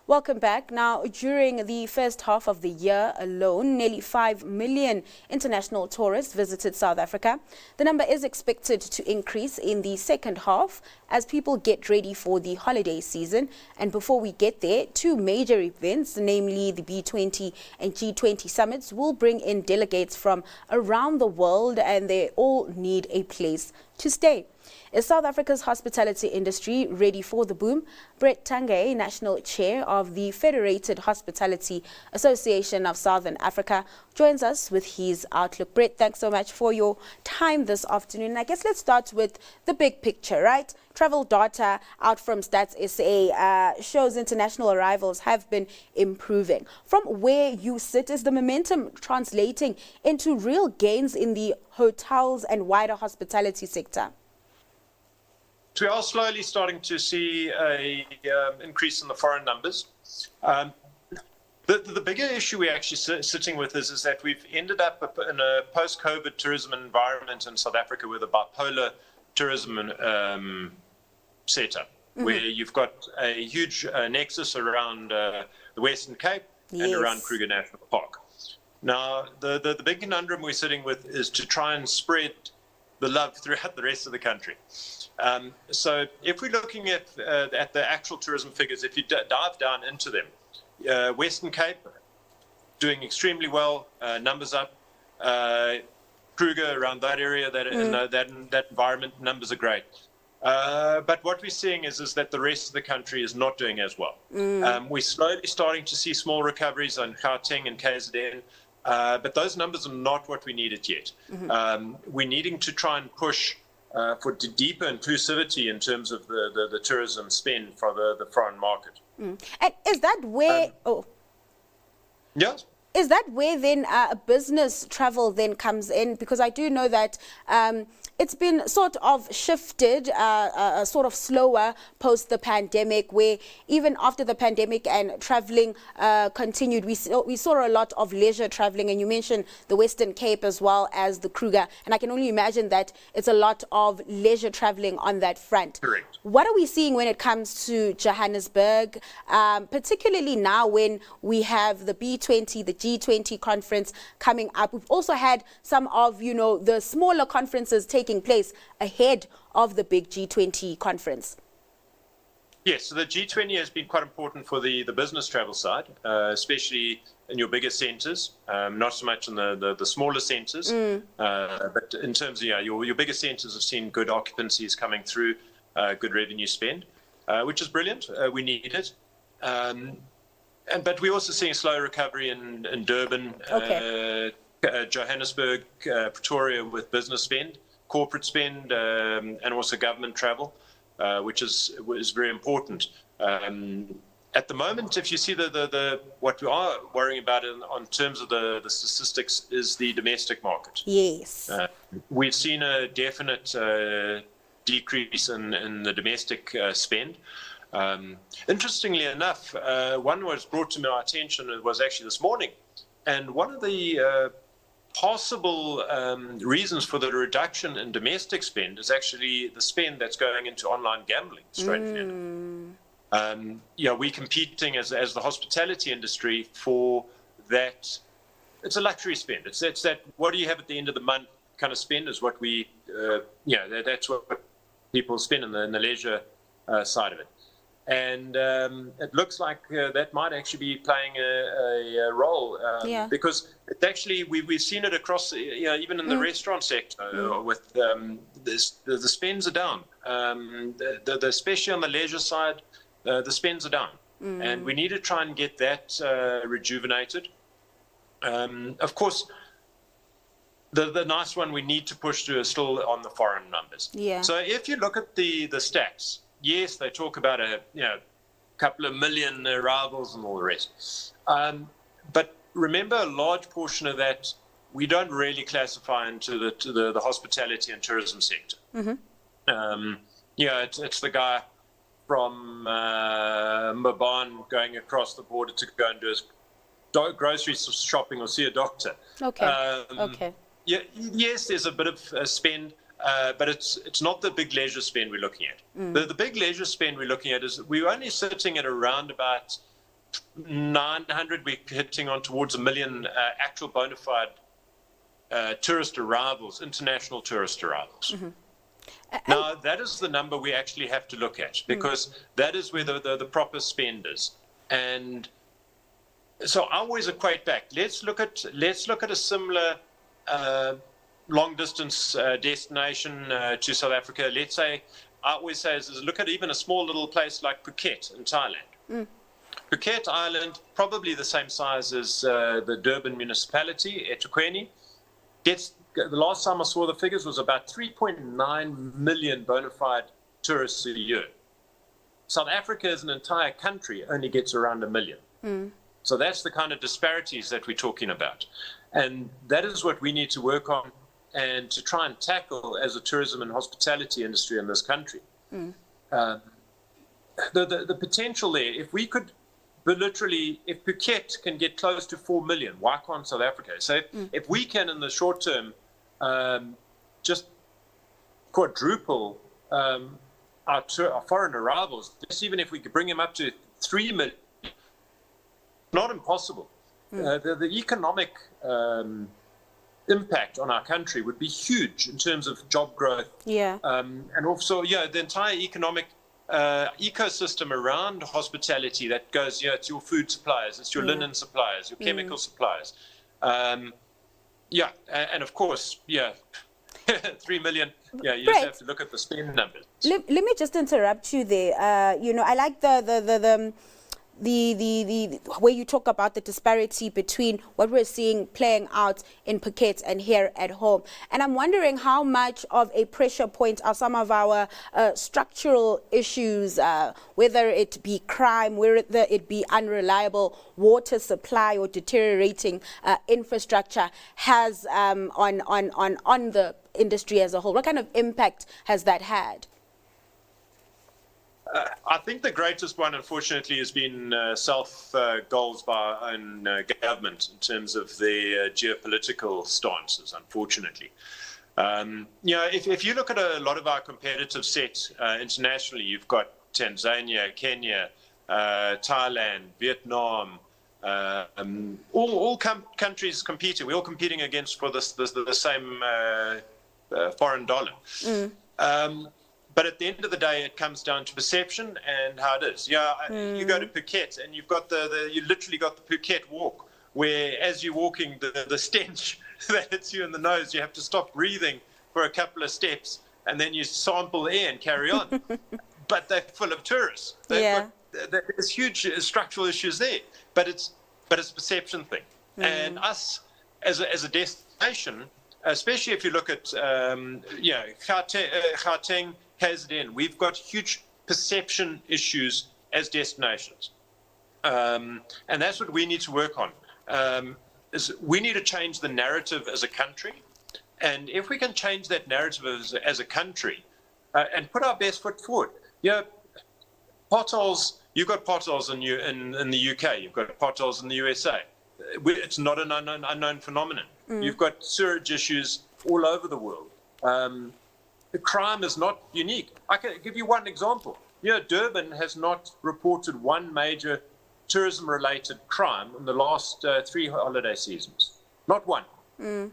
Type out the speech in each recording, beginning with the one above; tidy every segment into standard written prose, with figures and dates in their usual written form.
Welcome back. Now, during the first half of the year alone, nearly 5 million international tourists visited South Africa. The number is expected to increase in the second half as people get ready for the holiday season. And before we get there, two major events, namely the B20 and G20 summits, will bring in delegates from around the world, and they all need a place to stay. Is South Africa's hospitality industry ready for the boom? Brett Tungay, National Chair of the Federated Hospitality Association of Southern Africa, joins us with his outlook. Brett, thanks so much for your time this afternoon. I guess let's start with the big picture, right? Travel data out from Stats SA shows international arrivals have been improving. From where you sit, is the momentum translating into real gains in the hotels and wider hospitality sector? We are slowly starting to see an increase in the foreign numbers. The bigger issue we're actually sitting with is that we've ended up in a post-COVID tourism environment in South Africa with a bipolar tourism setup, where you've got a huge nexus around the Western Cape and around Kruger National Park. Now, the big conundrum we're sitting with is to try and spread the love throughout the rest of the country. So if we're looking at the actual tourism figures, if you dive down into them, Western Cape doing extremely well, numbers up. Kruger around that area, in that environment, numbers are great. But what we're seeing is that the rest of the country is not doing as well. We're slowly starting to see small recoveries on Gauteng and KZN. But those numbers are not what we needed yet. We're needing to try and push for deeper inclusivity in terms of the tourism spend for the foreign market. And is that where... Yes. Is that where then business travel then comes in? Because I do know that it's been sort of shifted, sort of slower post the pandemic, where even after the pandemic and traveling continued, we saw a lot of leisure traveling. And you mentioned the Western Cape as well as the Kruger. And I can only imagine that it's a lot of leisure traveling on that front. Correct. What are we seeing when it comes to Johannesburg, particularly now when we have the B20, the G20 conference coming up? We've also had some of, the smaller conferences taking place ahead of the big G20 conference. Yes, so the G20 has been quite important for the business travel side, especially in your bigger centres, not so much in the smaller centres, but in terms of your bigger centres have seen good occupancies coming through, good revenue spend, which is brilliant. We need it. But we're also seeing slow recovery in Durban, Johannesburg, Pretoria with business spend, corporate spend, and also government travel, which is very important. At the moment, if you see what we are worrying about in terms of the statistics is the domestic market. Yes. We've seen a definite decrease in the domestic spend. Interestingly enough, one was brought to my attention, it was actually this morning, and one of the possible reasons for the reduction in domestic spend is actually the spend that's going into online gambling, strangely enough. We're competing as the hospitality industry for that. It's a luxury spend. It's that what do you have at the end of the month kind of spend is what we, that's what people spend in the leisure side of it. And it looks like that might actually be playing a role because it actually we've seen it across, even in the restaurant sector with the spends are down, especially on the leisure side, the spends are down, and we need to try and get that rejuvenated. Of course, the nice one we need to push to is still on the foreign numbers. Yeah. So if you look at the stats. Yes, they talk about a couple of million arrivals and all the rest. But remember, a large portion of that we don't really classify into the hospitality and tourism sector. It's the guy from Mabon going across the border to go and do his grocery shopping or see a doctor. Yes, there's a bit of spend. But it's not the big leisure spend we're looking at. The big leisure spend we're looking at is we're only sitting at around about 900, we're hitting on towards 1 million actual bona fide tourist arrivals, international tourist arrivals. Now, that is the number we actually have to look at, because that is where the proper spend is. And so I always equate back. Let's look at a similar long distance destination to South Africa. Let's say, I always say, is look at even a small little place like Phuket in Thailand. Phuket Island, probably the same size as the Durban municipality, eThekwini, gets, the last time I saw the figures was about 3.9 million bona fide tourists a year. South Africa as an entire country only gets around 1 million. So that's the kind of disparities that we're talking about. And that is what we need to work on and to try and tackle as a tourism and hospitality industry in this country. The potential there, if we could, but literally, if Phuket can get close to 4 million, why can't South Africa? So if we can, in the short term, just quadruple our foreign arrivals, just even if we could bring them up to 3 million, not impossible. The economic impact on our country would be huge in terms of job growth. And also, the entire economic ecosystem around hospitality that goes, it's your food suppliers, it's your linen suppliers, your chemical suppliers. And of course, 3 million, you Brett, just have to look at the spend numbers. Let me just interrupt you there. I like the where you talk about the disparity between what we're seeing playing out in Phuket and here at home. And I'm wondering how much of a pressure point are some of our structural issues, whether it be crime, whether it be unreliable water supply or deteriorating infrastructure, has on the industry as a whole. What kind of impact has that had? I think the greatest one, unfortunately, has been self-goals by our own government in terms of their geopolitical stances, unfortunately. If you look at a lot of our competitive set internationally, you've got Tanzania, Kenya, Thailand, Vietnam, all countries competing. We're all competing against for the same foreign dollar. But at the end of the day, it comes down to perception and how it is. You go to Phuket and you've got you literally got the Phuket walk, where as you're walking, the stench that hits you in the nose, you have to stop breathing for a couple of steps, and then you sample air and carry on. But they're full of tourists. There's huge structural issues there, but it's a perception thing. And us as a destination, especially if you look at Gauteng, KZN, we've got huge perception issues as destinations. And that's what we need to work on. Is we need to change the narrative as a country. And if we can change that narrative as a country and put our best foot forward, potholes, you've got potholes in the UK, you've got potholes in the USA. It's not an unknown phenomenon. You've got sewage issues all over the world. The crime is not unique. I can give you one example. Durban has not reported one major tourism-related crime in the last 3 holiday seasons. Not one.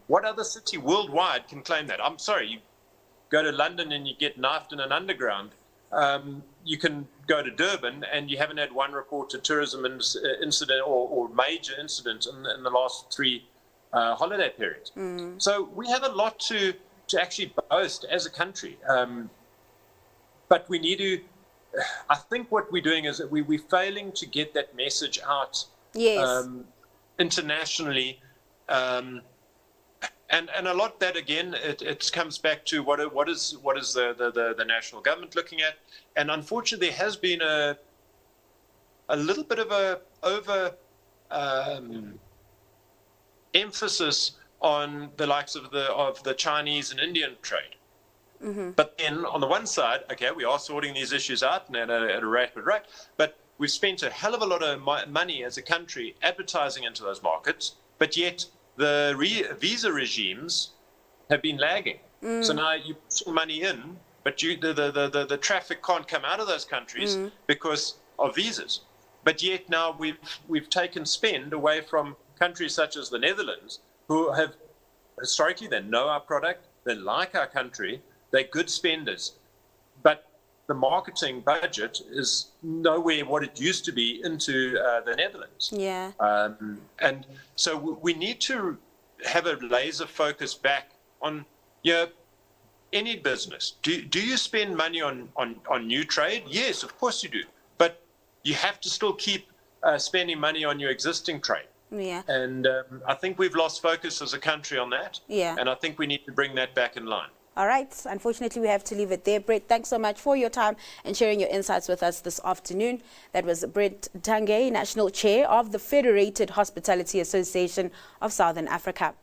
What other city worldwide can claim that? I'm sorry, you go to London and you get knifed in an underground. You can go to Durban and you haven't had one reported tourism incident or major incident in the last 3 holiday periods. So we have a lot to actually boast as a country. But we need to, I think what we're doing is that we're failing to get that message out internationally. And a lot that, again, it comes back to what is the national government looking at. And unfortunately, there has been a little bit of a over emphasis on the likes of the Chinese and Indian trade. But then on the one side, okay, we are sorting these issues out and at a rapid rate, but we've spent a hell of a lot of money as a country advertising into those markets, but yet the visa regimes have been lagging. So now you put money in, but the traffic can't come out of those countries because of visas. but yet now we've taken spend away from countries such as the Netherlands, who have historically, they know our product, they like our country, they're good spenders, but the marketing budget is nowhere what it used to be into the Netherlands. Yeah. And so we need to have a laser focus back on, any business. Do you spend money on new trade? Yes, of course you do. But you have to still keep spending money on your existing trade. Yeah. And I think we've lost focus as a country on that. Yeah. And I think we need to bring that back in line. All right. Unfortunately, we have to leave it there. Brett, thanks so much for your time and sharing your insights with us this afternoon. That was Brett Tungay, National Chair of the Federated Hospitality Association of Southern Africa.